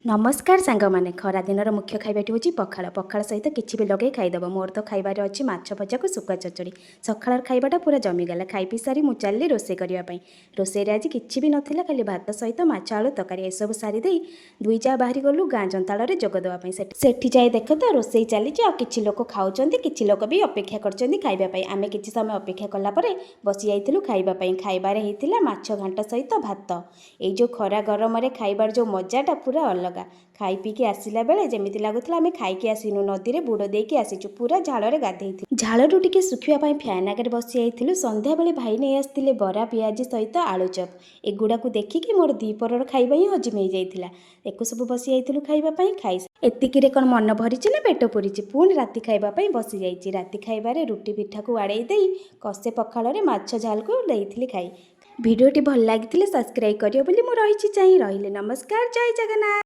नमस्कार सांग मैंने खरा दिन मुख्य खाइबाटी हूँ पखाड़ पखाड़ सहित किसी भी लगे खाईदेव मोर तो खाइबार अच्छी माछ भजा को सुखा चचड़ी सकाळ खाइबाटा पूरा जमीगला खाई पी सारी मु चलि रोसे करने रोसे आज किसी भी नाला खाली भात सहित माछ आलू तरकारी एसबू सारीदे दुई जा बाहरी गलु गाँ जंताल जोगदेवाई सेठी जाए देख तो रोसे चली कि लोक खाऊँ कि लोक भी अपेक्षा करवाई आम कि समय अपेक्षा कलापर बसी जाइलु खाइबापी खाइबार होता माछ घाट सहित भात ये जो खरा गरम खाइबार जो मजाटा पूरा अलग खाई पीकी आसला बेले जमी लगुला आम खाई आसनु नदी में बुड़ देकी आसीचु पूरा झाड़ गाधे झाड़ू टी सुखापी फैन आगे बसी जाइलु संध्या बेले भाई नहीं आसते बरा पियाजी सहित आलुचप एगुड़ा देखिकी मोर दीपर खाଇବା ही हजम हो जाता एक सब बसी जाइलु खाइबापी खाई एतिकी कौन मन भरी ना पेट पूरी पुणी राति खाइबापी बसी जाइए राति खाइबार रुटी पिठा को आड़े दे कसे पखाड़ माछ झाल को देती खाई भिडियोटी भल लगी सब्सक्राइब करियो बोली मु रही चाहिए रहिले नमस्कार जय जगन्नाथ।